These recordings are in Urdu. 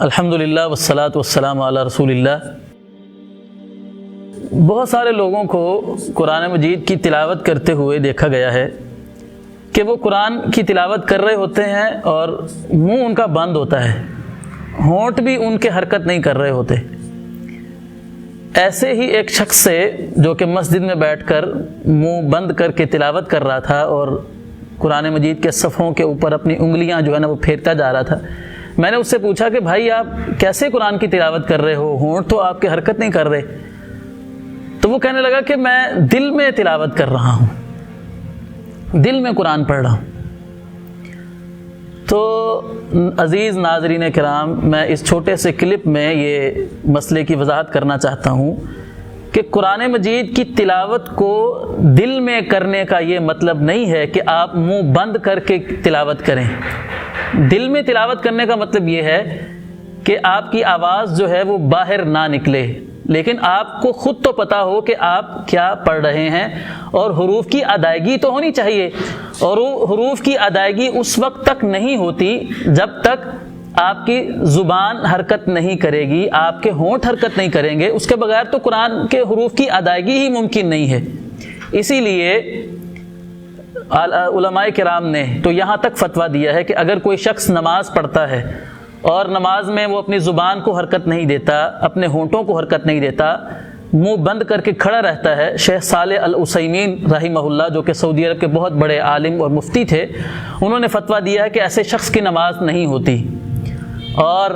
الحمدللہ والصلاۃ والسلام علی رسول اللہ۔ بہت سارے لوگوں کو قرآن مجید کی تلاوت کرتے ہوئے دیکھا گیا ہے کہ وہ قرآن کی تلاوت کر رہے ہوتے ہیں اور منہ ان کا بند ہوتا ہے، ہونٹ بھی ان کے حرکت نہیں کر رہے ہوتے۔ ایسے ہی ایک شخص سے جو کہ مسجد میں بیٹھ کر منہ بند کر کے تلاوت کر رہا تھا اور قرآن مجید کے صفحوں کے اوپر اپنی انگلیاں جو ہے نا وہ پھیرتا جا رہا تھا، میں نے اس سے پوچھا کہ بھائی آپ کیسے قرآن کی تلاوت کر رہے ہو، ہونٹ تو آپ کے حرکت نہیں کر رہے؟ تو وہ کہنے لگا کہ میں دل میں تلاوت کر رہا ہوں، دل میں قرآن پڑھ رہا ہوں۔ تو عزیز ناظرین کرام، میں اس چھوٹے سے کلپ میں یہ مسئلے کی وضاحت کرنا چاہتا ہوں کہ قرآن مجید کی تلاوت کو دل میں کرنے کا یہ مطلب نہیں ہے کہ آپ منہ بند کر کے تلاوت کریں۔ دل میں تلاوت کرنے کا مطلب یہ ہے کہ آپ کی آواز جو ہے وہ باہر نہ نکلے، لیکن آپ کو خود تو پتہ ہو کہ آپ کیا پڑھ رہے ہیں، اور حروف کی ادائیگی تو ہونی چاہیے۔ اور حروف کی ادائیگی اس وقت تک نہیں ہوتی جب تک آپ کی زبان حرکت نہیں کرے گی، آپ کے ہونٹ حرکت نہیں کریں گے، اس کے بغیر تو قرآن کے حروف کی ادائیگی ہی ممکن نہیں ہے۔ اسی لیے علماء کرام نے تو یہاں تک فتویٰ دیا ہے کہ اگر کوئی شخص نماز پڑھتا ہے اور نماز میں وہ اپنی زبان کو حرکت نہیں دیتا، اپنے ہونٹوں کو حرکت نہیں دیتا، منہ بند کر کے کھڑا رہتا ہے، شیخ صالح العثیمین رحمہ اللہ جو کہ سعودی عرب کے بہت بڑے عالم اور مفتی تھے، انہوں نے فتویٰ دیا ہے کہ ایسے شخص کی نماز نہیں ہوتی۔ اور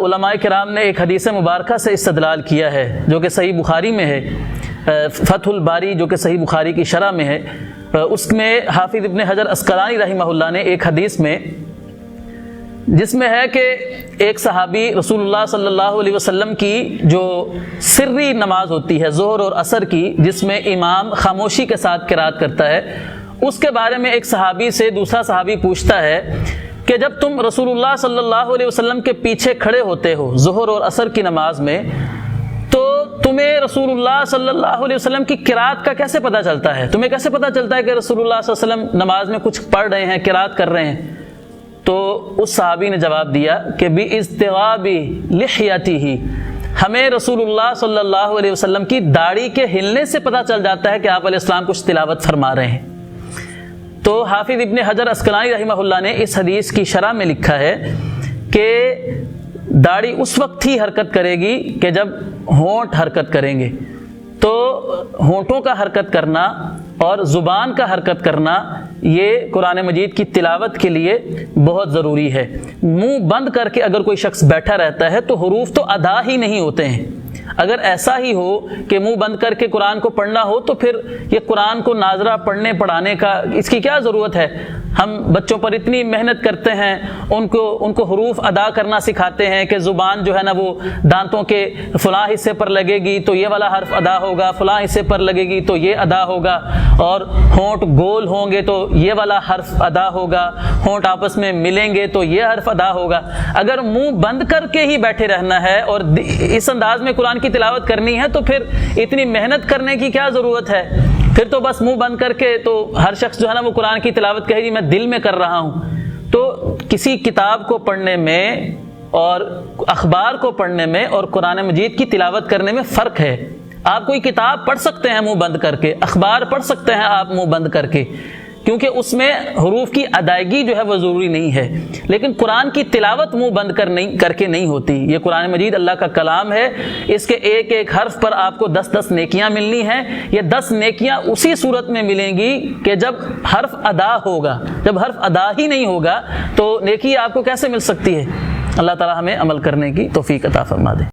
علماء کرام نے ایک حدیث مبارکہ سے استدلال کیا ہے جو کہ صحیح بخاری میں ہے، فتح الباری جو کہ صحیح بخاری کی شرح میں ہے، اس میں حافظ ابن حجر عسقلانی رحمہ اللہ نے ایک حدیث میں، جس میں ہے کہ ایک صحابی رسول اللہ صلی اللہ علیہ وسلم کی جو سری نماز ہوتی ہے ظہر اور عصر کی، جس میں امام خاموشی کے ساتھ قرات کرتا ہے، اس کے بارے میں ایک صحابی سے دوسرا صحابی پوچھتا ہے کہ جب تم رسول اللہ صلی اللہ علیہ وسلم کے پیچھے کھڑے ہوتے ہو ظہر اور عصر کی نماز میں، تو تمہیں رسول اللہ صلی اللہ علیہ وسلم کی قرات کا کیسے پتہ چلتا ہے؟ تمہیں کیسے پتہ چلتا ہے کہ رسول اللہ صلی اللہ علیہ وسلم نماز میں کچھ پڑھ رہے ہیں، قرات کر رہے ہیں؟ تو اس صحابی نے جواب دیا کہ باستغاب لحیتہ، ہمیں رسول اللہ صلی اللہ علیہ وسلم کی داڑھی کے ہلنے سے پتہ چل جاتا ہے کہ آپ علیہ السلام کچھ تلاوت فرما رہے ہیں۔ تو حافظ ابن حجر عسقلانی رحمہ اللہ نے اس حدیث کی شرح میں لکھا ہے کہ داڑھی اس وقت ہی حرکت کرے گی کہ جب ہونٹ حرکت کریں گے۔ تو ہونٹوں کا حرکت کرنا اور زبان کا حرکت کرنا یہ قرآن مجید کی تلاوت کے لیے بہت ضروری ہے۔ منہ بند کر کے اگر کوئی شخص بیٹھا رہتا ہے تو حروف تو ادا ہی نہیں ہوتے ہیں۔ اگر ایسا ہی ہو کہ منہ بند کر کے قرآن کو پڑھنا ہو تو پھر یہ قرآن کو ناظرہ پڑھنے پڑھانے کا اس کی کیا ضرورت ہے؟ ہم بچوں پر اتنی محنت کرتے ہیں، ان کو حروف ادا کرنا سکھاتے ہیں کہ زبان جو ہے نا وہ دانتوں کے فلاں حصے پر لگے گی تو یہ والا حرف ادا ہوگا، فلاں حصے پر لگے گی تو یہ ادا ہوگا، اور ہونٹ گول ہوں گے تو یہ والا حرف ادا ہوگا، ہونٹ آپس میں ملیں گے تو یہ حرف ادا ہوگا۔ اگر منہ بند کر کے ہی بیٹھے رہنا ہے اور اس انداز میں قرآن کی تلاوت کرنی ہے تو پھر اتنی محنت کرنے کی کیا ضرورت ہے؟ پھر تو بس منہ بند کر کے تو ہر شخص جو ہے نا وہ قرآن کی تلاوت کہے گی میں دل میں کر رہا ہوں۔ تو کسی کتاب کو پڑھنے میں اور اخبار کو پڑھنے میں اور قرآن مجید کی تلاوت کرنے میں فرق ہے۔ آپ کوئی کتاب پڑھ سکتے ہیں منہ بند کر کے، اخبار پڑھ سکتے ہیں آپ منہ بند کر کے، کیونکہ اس میں حروف کی ادائیگی جو ہے وہ ضروری نہیں ہے، لیکن قرآن کی تلاوت منہ بند کر کے نہیں ہوتی۔ یہ قرآن مجید اللہ کا کلام ہے، اس کے ایک ایک حرف پر آپ کو 10 نیکیاں ملنی ہیں۔ یہ 10 نیکیاں اسی صورت میں ملیں گی کہ جب حرف ادا ہوگا۔ جب حرف ادا ہی نہیں ہوگا تو نیکی آپ کو کیسے مل سکتی ہے؟ اللہ تعالی ہمیں عمل کرنے کی توفیق عطا فرما دے۔